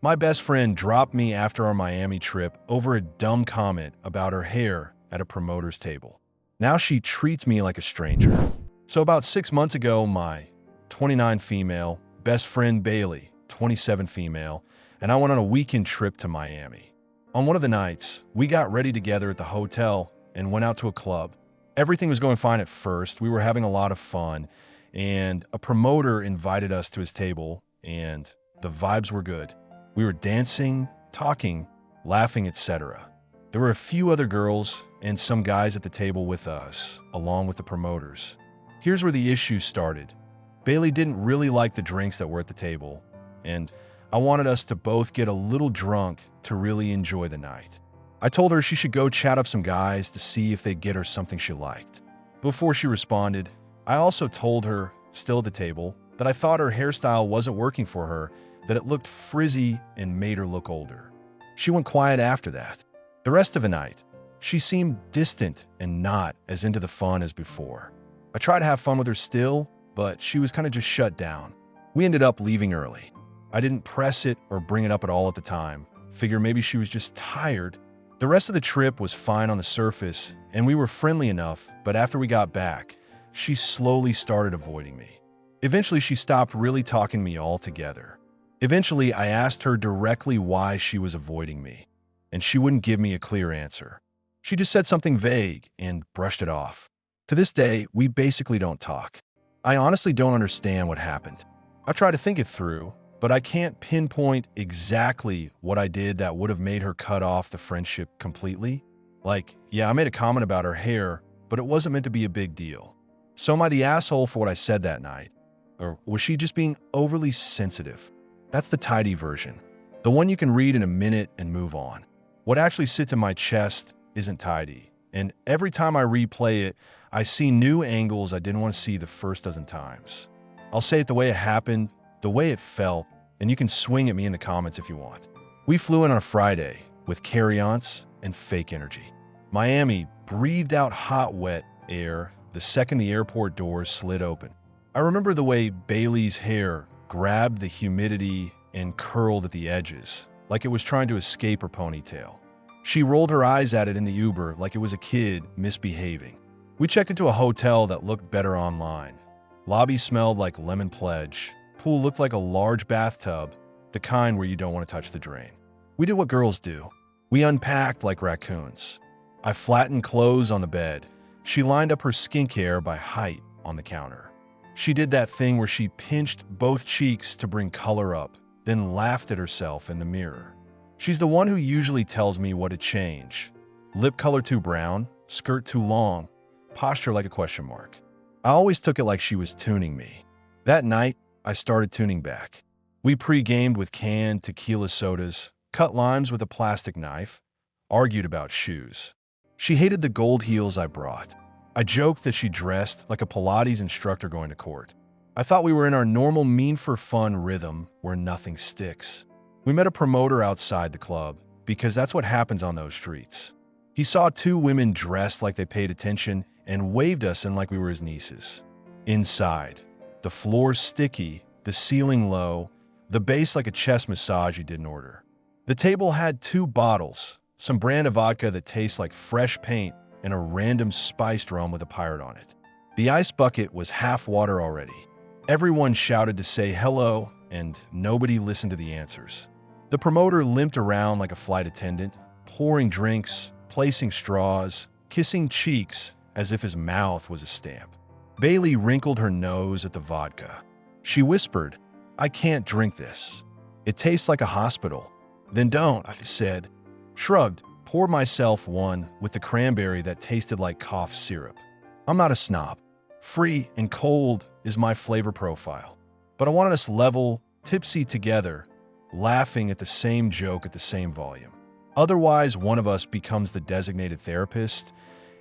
My best friend dropped me after our Miami trip over a dumb comment about her hair at a promoter's table. Now she treats me like a stranger. So about 6 months ago, my 29 female best friend Bailey, 27 female, and I went on a weekend trip to Miami. On one of the nights, we got ready together at the hotel and went out to a club. Everything was going fine at first. We were having a lot of fun, and a promoter invited us to his table, and the vibes were good. We were dancing, talking, laughing, etc. There were a few other girls and some guys at the table with us, along with the promoters. Here's where the issue started. Bailey didn't really like the drinks that were at the table, and I wanted us to both get a little drunk to really enjoy the night. I told her she should go chat up some guys to see if they'd get her something she liked. Before she responded, I also told her, still at the table, that I thought her hairstyle wasn't working for her, that it looked frizzy and made her look older. She went quiet after that. The rest of the night, she seemed distant and not as into the fun as before. I tried to have fun with her still, but she was kind of just shut down. We ended up leaving early. I didn't press it or bring it up at all at the time. Figure maybe she was just tired. The rest of the trip was fine on the surface, and we were friendly enough, but after we got back, she slowly started avoiding me. Eventually, she stopped really talking to me altogether. Eventually, I asked her directly why she was avoiding me, and she wouldn't give me a clear answer. She just said something vague and brushed it off. To this day, we basically don't talk. I honestly don't understand what happened. I've tried to think it through, but I can't pinpoint exactly what I did that would have made her cut off the friendship completely. Like, yeah, I made a comment about her hair, but it wasn't meant to be a big deal. So am I the asshole for what I said that night? Or was she just being overly sensitive? That's the tidy version, the one you can read in a minute and move on. What actually sits in my chest isn't tidy, and every time I replay it, I see new angles I didn't want to see the first dozen times. I'll say it the way it happened, the way it felt, and you can swing at me in the comments if you want. We flew in on a Friday with carry-ons and fake energy. Miami breathed out hot, wet air the second the airport doors slid open. I remember the way Bailey's hair grabbed the humidity and curled at the edges, like it was trying to escape her ponytail. She rolled her eyes at it in the Uber like it was a kid misbehaving. We checked into a hotel that looked better online. Lobby smelled like lemon pledge. Pool looked like a large bathtub, the kind where you don't want to touch the drain. We did what girls do. We unpacked like raccoons. I flattened clothes on the bed. She lined up her skincare by height on the counter. She did that thing where she pinched both cheeks to bring color up, then laughed at herself in the mirror. She's the one who usually tells me what to change. Lip color too brown, skirt too long, posture like a question mark. I always took it like she was tuning me. That night, I started tuning back. We pre-gamed with canned tequila sodas, cut limes with a plastic knife, argued about shoes. She hated the gold heels I brought. I joked that she dressed like a Pilates instructor going to court. I thought we were in our normal mean-for-fun rhythm where nothing sticks. We met a promoter outside the club, because that's what happens on those streets. He saw two women dressed like they paid attention and waved us in like we were his nieces. Inside, the floor sticky, the ceiling low, the bass like a chest massage you didn't order. The table had 2 bottles, some brand of vodka that tastes like fresh paint and a random spiced rum with a pirate on it. The ice bucket was half water already. Everyone shouted to say hello, and nobody listened to the answers. The promoter limped around like a flight attendant, pouring drinks, placing straws, kissing cheeks as if his mouth was a stamp. Bailey wrinkled her nose at the vodka. She whispered, "I can't drink this. It tastes like a hospital." "Then don't," I said. Shrugged, poured myself one with the cranberry that tasted like cough syrup. I'm not a snob. Free and cold is my flavor profile. But I wanted us level, tipsy together, laughing at the same joke at the same volume. Otherwise, one of us becomes the designated therapist,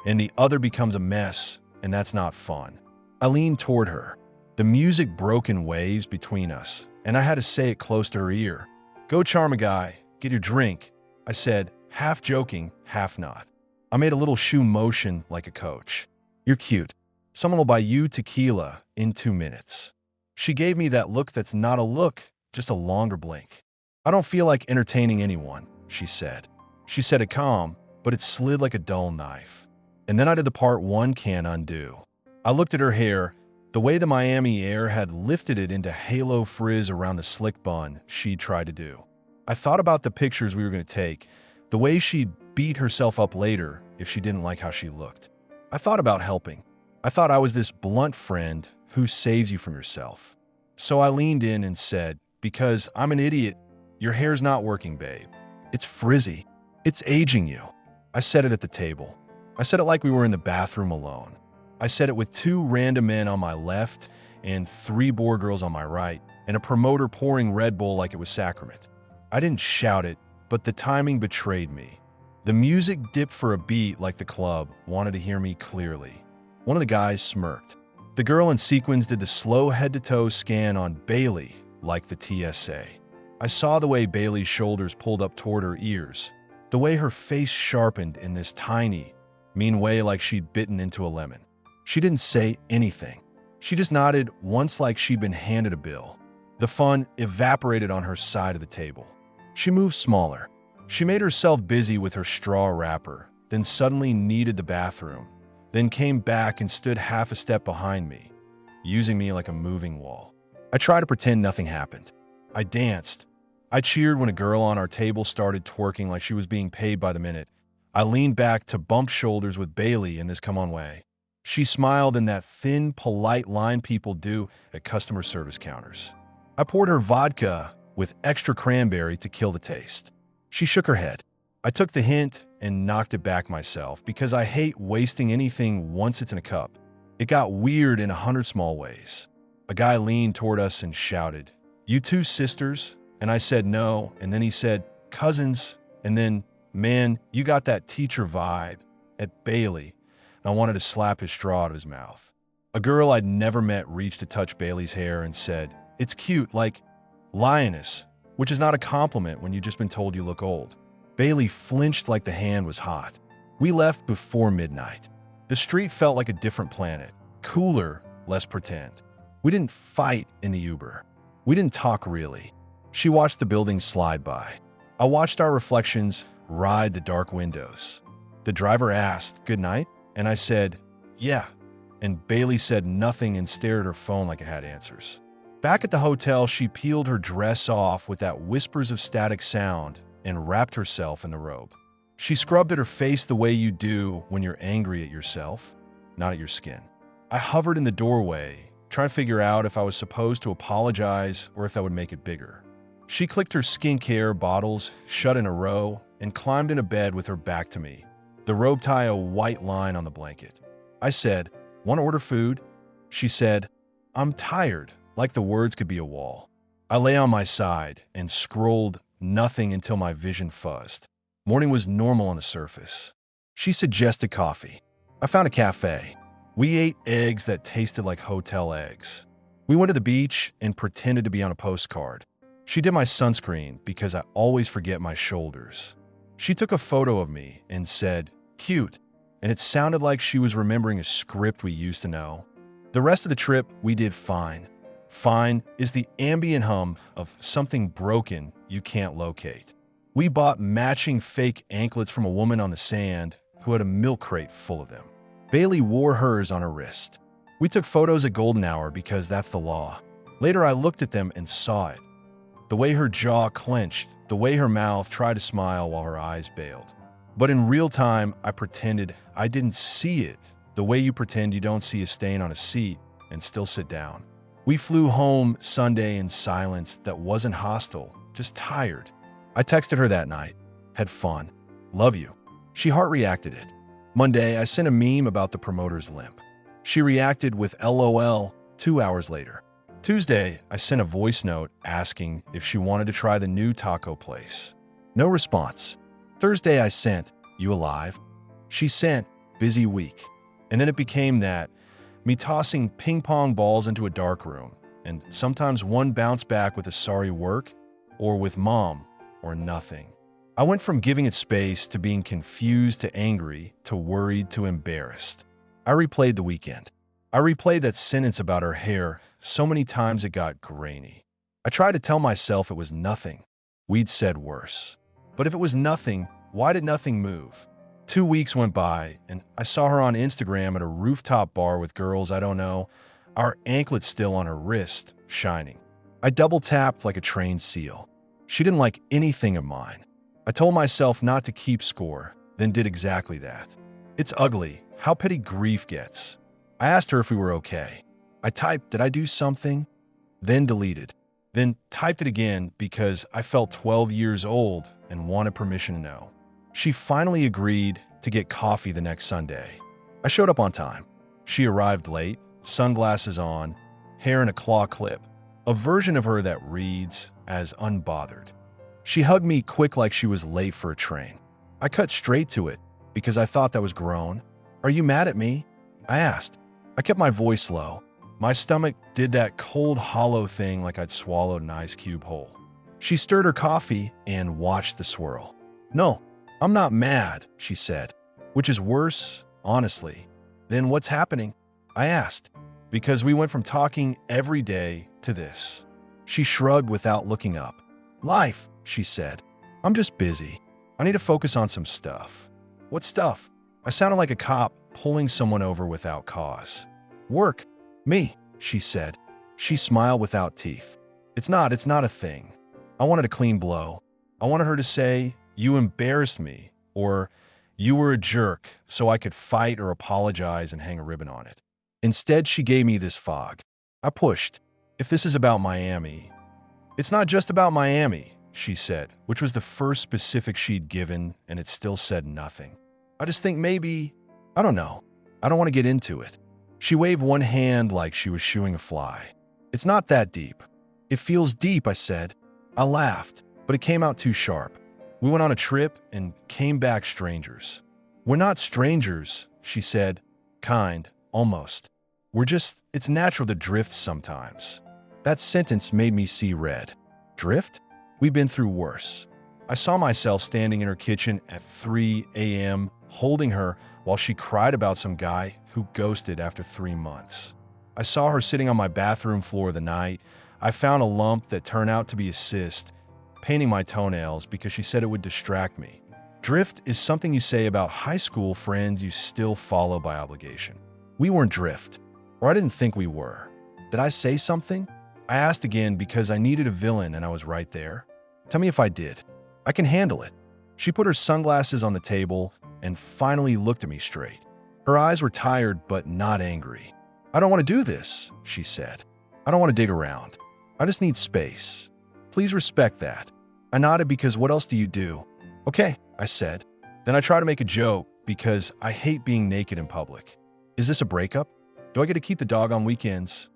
and the other becomes a mess, and that's not fun. I leaned toward her. The music broke in waves between us, and I had to say it close to her ear. "Go charm a guy, get your drink," I said, half joking, half not. I made a little shoe motion like a coach. "You're cute. Someone will buy you tequila in 2 minutes." She gave me that look that's not a look, just a longer blink. I don't feel like entertaining anyone, she said. She said it calm, but it slid like a dull knife. And then I did the part one can't undo. I looked at her hair, the way the Miami air had lifted it into halo frizz around the slick bun she'd tried to do. I thought about the pictures we were going to take, the way she'd beat herself up later if she didn't like how she looked. I thought about helping. I thought I was this blunt friend who saves you from yourself. So I leaned in and said, because I'm an idiot, your hair's not working, babe. It's frizzy. It's aging you. I said it at the table. I said it like we were in the bathroom alone. I said it with two random men on my left and three bored girls on my right, and a promoter pouring Red Bull like it was sacrament. I didn't shout it, but the timing betrayed me. The music dipped for a beat like the club wanted to hear me clearly. One of the guys smirked. The girl in sequins did the slow head-to-toe scan on Bailey like the TSA. I saw the way Bailey's shoulders pulled up toward her ears, the way her face sharpened in this tiny, mean way like she'd bitten into a lemon. She didn't say anything. She just nodded once like she'd been handed a bill. The fun evaporated on her side of the table. She moved smaller. She made herself busy with her straw wrapper, then suddenly needed the bathroom, then came back and stood half a step behind me, using me like a moving wall. I tried to pretend nothing happened. I danced. I cheered when a girl on our table started twerking like she was being paid by the minute. I leaned back to bump shoulders with Bailey in this come-on way. She smiled in that thin, polite line people do at customer service counters. I poured her vodka with extra cranberry to kill the taste. She shook her head. I took the hint and knocked it back myself because I hate wasting anything once it's in a cup. It got weird in 100 small ways. A guy leaned toward us and shouted, "You two sisters?" And I said no, and then he said, "Cousins," and then, "Man, you got that teacher vibe," at Bailey, and I wanted to slap his straw out of his mouth. A girl I'd never met reached to touch Bailey's hair and said, "It's cute, like lioness," which is not a compliment when you've just been told you look old. Bailey flinched like the hand was hot. We left before midnight. The street felt like a different planet, cooler, less pretend. We didn't fight in the Uber. We didn't talk really. She watched the buildings slide by. I watched our reflections ride the dark windows. The driver asked, "Good night?" And I said, "Yeah." And Bailey said nothing and stared at her phone like it had answers. Back at the hotel, she peeled her dress off with that whispers of static sound and wrapped herself in the robe. She scrubbed at her face the way you do when you're angry at yourself, not at your skin. I hovered in the doorway, trying to figure out if I was supposed to apologize or if that would make it bigger. She clicked her skincare bottles shut in a row and climbed into bed with her back to me, the robe tie a white line on the blanket. I said, "Want to order food?" She said, "I'm tired," like the words could be a wall. I lay on my side and scrolled nothing until my vision fuzzed. Morning was normal on the surface. She suggested coffee. I found a cafe. We ate eggs that tasted like hotel eggs. We went to the beach and pretended to be on a postcard. She did my sunscreen because I always forget my shoulders. She took a photo of me and said, "Cute," and it sounded like she was remembering a script we used to know. The rest of the trip, we did fine. Fine is the ambient hum of something broken you can't locate. We bought matching fake anklets from a woman on the sand who had a milk crate full of them. Bailey wore hers on her wrist. We took photos at golden hour because that's the law. Later, I looked at them and saw it. The way her jaw clenched, the way her mouth tried to smile while her eyes bailed. But in real time, I pretended I didn't see it, the way you pretend you don't see a stain on a seat and still sit down. We flew home Sunday in silence that wasn't hostile, just tired. I texted her that night. Had fun. Love you. She heart reacted it. Monday, I sent a meme about the promoter's limp. She reacted with LOL 2 hours later. Tuesday, I sent a voice note asking if she wanted to try the new taco place. No response. Thursday, I sent, "You alive?" She sent, "Busy week." And then it became that, me tossing ping pong balls into a dark room, and sometimes one bounced back with a sorry work, or with mom, or nothing. I went from giving it space to being confused to angry to worried to embarrassed. I replayed the weekend. I replayed that sentence about her hair so many times it got grainy. I tried to tell myself it was nothing. we'd said worse. But if it was nothing, why did nothing move? 2 weeks went by, and I saw her on Instagram at a rooftop bar with girls I don't know, our anklets still on her wrist, shining. I double-tapped like a trained seal. She didn't like anything of mine. I told myself not to keep score, then did exactly that. It's ugly, how petty grief gets. I asked her if we were okay. I typed, "Did I do something?" Then deleted. Then typed it again because I felt 12 years old and wanted permission to know. She finally agreed to get coffee the next Sunday. I showed up on time. She arrived late, sunglasses on, hair in a claw clip, a version of her that reads as unbothered. She hugged me quick like she was late for a train. I cut straight to it because I thought that was grown. "Are you mad at me?" I asked. I kept my voice low. My stomach did that cold, hollow thing like I'd swallowed an ice cube whole. She stirred her coffee and watched the swirl. "No, I'm not mad," she said, which is worse, honestly. "Then what's happening?" I asked, because we went from talking every day to this. She shrugged without looking up. "Life," she said. "I'm just busy. I need to focus on some stuff." "What stuff?" I sounded like a cop pulling someone over without cause. "Work. Me," she said. She smiled without teeth. It's not a thing. I wanted a clean blow. I wanted her to say, "You embarrassed me," or "You were a jerk," so I could fight or apologize and hang a ribbon on it. Instead, she gave me this fog. I pushed. "If this is about Miami." "It's not just about Miami," she said, which was the first specific she'd given, and it still said nothing. "I just think maybe, I don't know. I don't want to get into it." She waved one hand like she was shooing a fly. "It's not that deep." "It feels deep," I said. I laughed, but it came out too sharp. "We went on a trip and came back strangers." "We're not strangers," she said. "Kind, almost. It's natural to drift sometimes." That sentence made me see red. Drift? We've been through worse. I saw myself standing in her kitchen at 3 a.m., holding her while she cried about some guy who ghosted after 3 months. I saw her sitting on my bathroom floor the night I found a lump that turned out to be a cyst, painting my toenails because she said it would distract me. Drift is something you say about high school friends you still follow by obligation. We weren't drift, or I didn't think we were. Did I say something? I asked again because I needed a villain and I was right there. Tell me if I did. I can handle it. She put her sunglasses on the table and finally looked at me straight. Her eyes were tired but not angry. "I don't want to do this," she said. "I don't want to dig around. I just need space. Please respect that." I nodded because what else do you do? "Okay," I said. Then I tried to make a joke because I hate being naked in public. "Is this a breakup? Do I get to keep the dog on weekends?"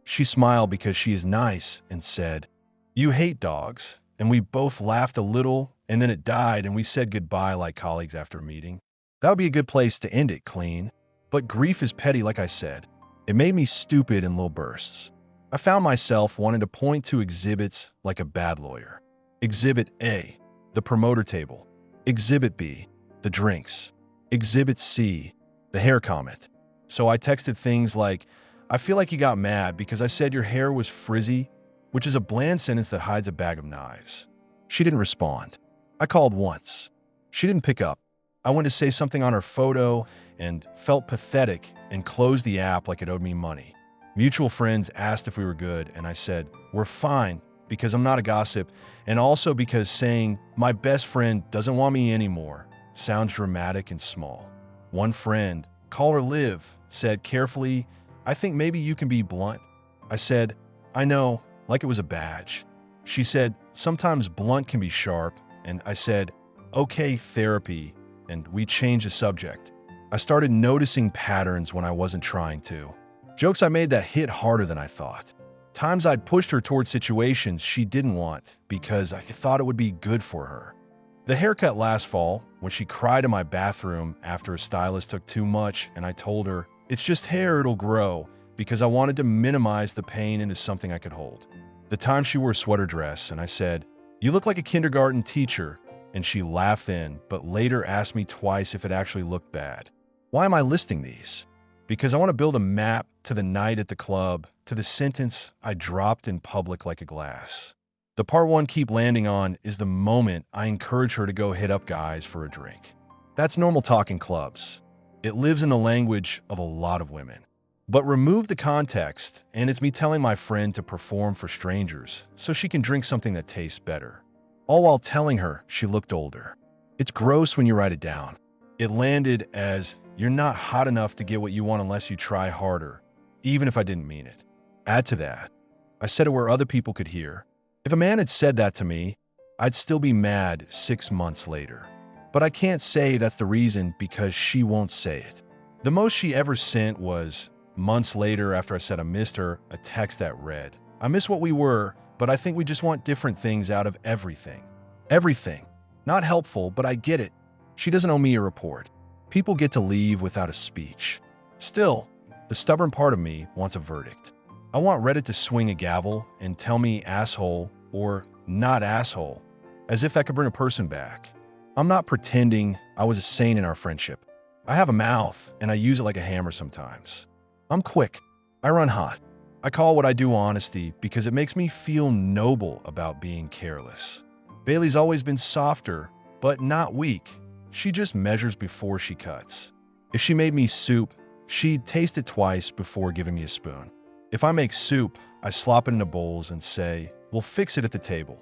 She smiled because she is nice and said, "You hate dogs." And we both laughed a little, and then it died and we said goodbye like colleagues after a meeting. That would be a good place to end it clean. But grief is petty, like I said. It made me stupid in little bursts. I found myself wanting to point to exhibits like a bad lawyer. Exhibit A, the promoter table. Exhibit B, the drinks. Exhibit C, the hair comment. So I texted things like, "I feel like you got mad because I said your hair was frizzy," which is a bland sentence that hides a bag of knives. She didn't respond. I called once. She didn't pick up. I went to say something on her photo and felt pathetic and closed the app like it owed me money. Mutual friends asked if we were good, and I said, "We're fine," because I'm not a gossip, and also because saying, "my best friend doesn't want me anymore," sounds dramatic and small. One friend, call her Liv, said carefully, "I think maybe you can be blunt." I said, "I know," like it was a badge. She said, "Sometimes blunt can be sharp," and I said, "Okay, therapy," and we changed the subject. I started noticing patterns when I wasn't trying to. Jokes I made that hit harder than I thought. Times I'd pushed her towards situations she didn't want because I thought it would be good for her. The haircut last fall, when she cried in my bathroom after a stylist took too much and I told her, "It's just hair, it'll grow," because I wanted to minimize the pain into something I could hold. The time she wore a sweater dress and I said, "You look like a kindergarten teacher," and she laughed then, but later asked me twice if it actually looked bad. Why am I listing these? Because I want to build a map to the night at the club, to the sentence I dropped in public like a glass. The part one keep landing on is the moment I encourage her to go hit up guys for a drink. That's normal talk in clubs. It lives in the language of a lot of women. But remove the context, and it's me telling my friend to perform for strangers so she can drink something that tastes better. All while telling her she looked older. It's gross when you write it down. It landed as, "You're not hot enough to get what you want unless you try harder," even if I didn't mean it. Add to that, I said it where other people could hear. If a man had said that to me, I'd still be mad 6 months later. But I can't say that's the reason because she won't say it. The most she ever sent was, months later after I said I missed her, a text that read, "I miss what we were, but I think we just want different things out of everything." Everything. Not helpful, but I get it. She doesn't owe me a report. People get to leave without a speech. Still, the stubborn part of me wants a verdict. I want Reddit to swing a gavel and tell me asshole or not asshole, as if that could bring a person back. I'm not pretending I was a saint in our friendship. I have a mouth, and I use it like a hammer sometimes. I'm quick. I run hot. I call what I do honesty because it makes me feel noble about being careless. Bailey's always been softer, but not weak. She just measures before she cuts. If she made me soup, she'd taste it twice before giving me a spoon. If I make soup, I slop it into bowls and say, "We'll fix it at the table."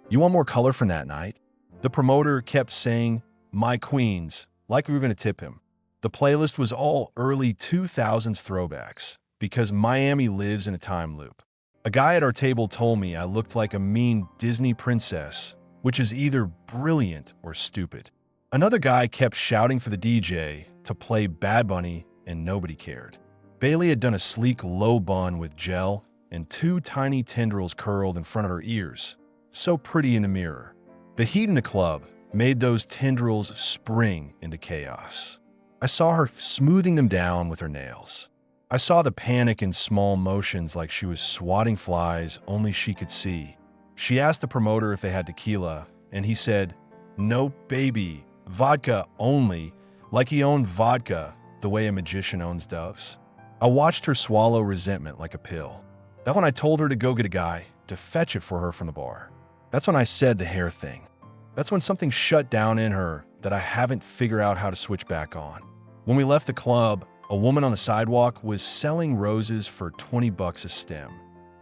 "You want more color from that night?" The promoter kept saying, "My queens," like we were going to tip him. The playlist was all early 2000s throwbacks because Miami lives in a time loop. A guy at our table told me I looked like a mean Disney princess, which is either brilliant or stupid. Another guy kept shouting for the DJ to play Bad Bunny, and nobody cared. Bailey had done a sleek low bun with gel and 2 tiny tendrils curled in front of her ears. So pretty in the mirror. The heat in the club made those tendrils spring into chaos. I saw her smoothing them down with her nails. I saw the panic in small motions like she was swatting flies only she could see. She asked the promoter if they had tequila, and he said, "No, baby, vodka only," like he owned vodka the way a magician owns doves. I watched her swallow resentment like a pill. That's when I told her to go get a guy to fetch it for her from the bar. That's when I said the hair thing. That's when something shut down in her that I haven't figured out how to switch back on. When we left the club, a woman on the sidewalk was selling roses for $20 a stem.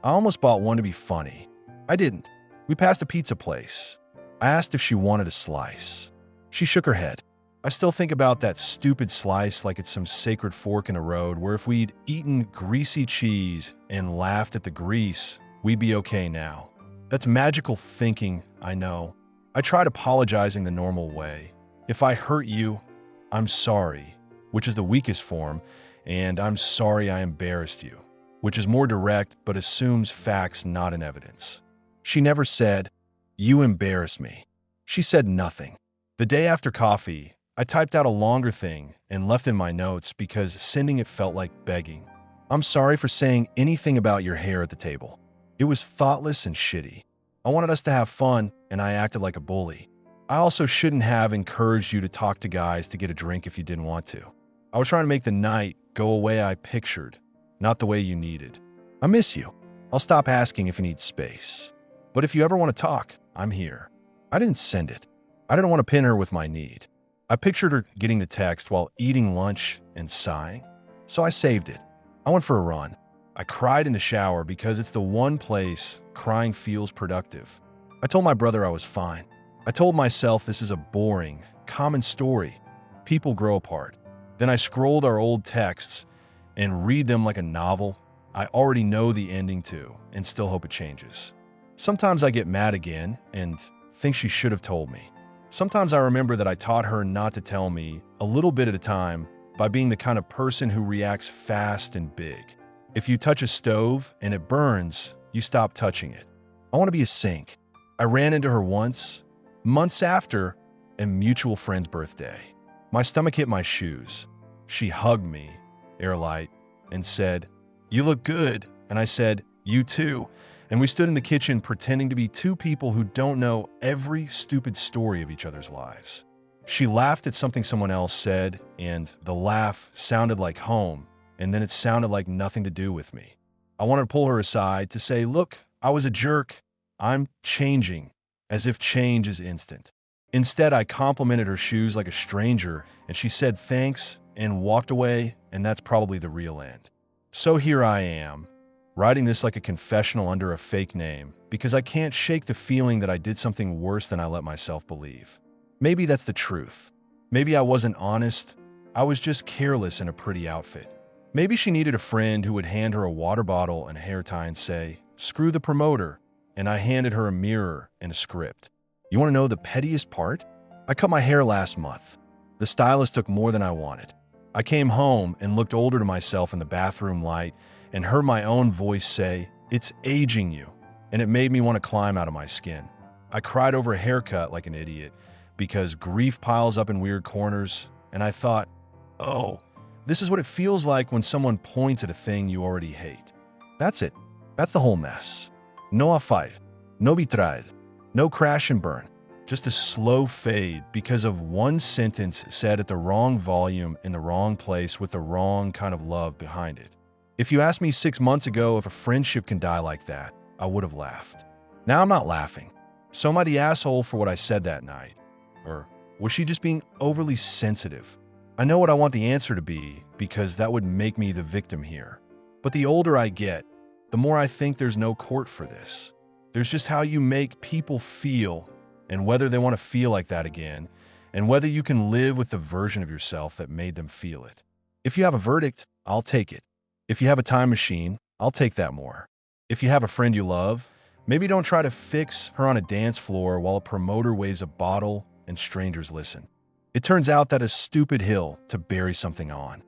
I almost bought one to be funny. I didn't. We passed a pizza place. I asked if she wanted a slice. She shook her head. I still think about that stupid slice like it's some sacred fork in the road where if we'd eaten greasy cheese and laughed at the grease, we'd be okay now. That's magical thinking, I know. I tried apologizing the normal way. If I hurt you, I'm sorry, which is the weakest form, and I'm sorry I embarrassed you, which is more direct but assumes facts not in evidence. She never said, "You embarrassed me." She said nothing. The day after coffee, I typed out a longer thing and left in my notes because sending it felt like begging. "I'm sorry for saying anything about your hair at the table. It was thoughtless and shitty. I wanted us to have fun, and I acted like a bully. I also shouldn't have encouraged you to talk to guys to get a drink if you didn't want to. I was trying to make the night go away I pictured, not the way you needed. I miss you. I'll stop asking if you need space. But if you ever want to talk, I'm here." I didn't send it. I didn't want to pin her with my need. I pictured her getting the text while eating lunch and sighing, so I saved it. I went for a run. I cried in the shower because it's the one place crying feels productive. I told my brother I was fine. I told myself this is a boring, common story. People grow apart. Then I scrolled our old texts and read them like a novel I already know the ending to and still hope it changes. Sometimes I get mad again and think she should have told me. Sometimes I remember that I taught her not to tell me a little bit at a time by being the kind of person who reacts fast and big. If you touch a stove and it burns, you stop touching it. I want to be a sink. I ran into her once, months after a mutual friend's birthday. My stomach hit my shoes. She hugged me, airlight, and said, "You look good." And I said, "You too." And we stood in the kitchen pretending to be two people who don't know every stupid story of each other's lives. She laughed at something someone else said, and the laugh sounded like home, and then it sounded like nothing to do with me. I wanted to pull her aside to say, "Look, I was a jerk. I'm changing, as if change is instant. Instead, I complimented her shoes like a stranger, and she said thanks and walked away, and that's probably the real end. So here I am, writing this like a confessional under a fake name, because I can't shake the feeling that I did something worse than I let myself believe. Maybe that's the truth. Maybe I wasn't honest. I was just careless in a pretty outfit. Maybe she needed a friend who would hand her a water bottle and a hair tie and say, "Screw the promoter," and I handed her a mirror and a script. You want to know the pettiest part? I cut my hair last month. The stylist took more than I wanted. I came home and looked older to myself in the bathroom light and heard my own voice say, "It's aging you," and it made me want to climb out of my skin. I cried over a haircut like an idiot because grief piles up in weird corners, and I thought, oh, this is what it feels like when someone points at a thing you already hate. That's it. That's the whole mess. No fight, no betrayal, no crash and burn. Just a slow fade because of one sentence said at the wrong volume in the wrong place with the wrong kind of love behind it. If you asked me 6 months ago if a friendship can die like that, I would have laughed. Now I'm not laughing. So am I the asshole for what I said that night? Or was she just being overly sensitive? I know what I want the answer to be because that would make me the victim here. But the older I get, the more I think there's no court for this. There's just how you make people feel and whether they want to feel like that again and whether you can live with the version of yourself that made them feel it. If you have a verdict, I'll take it. If you have a time machine, I'll take that more. If you have a friend you love, maybe don't try to fix her on a dance floor while a promoter waves a bottle and strangers listen. It turns out that a stupid hill to bury something on.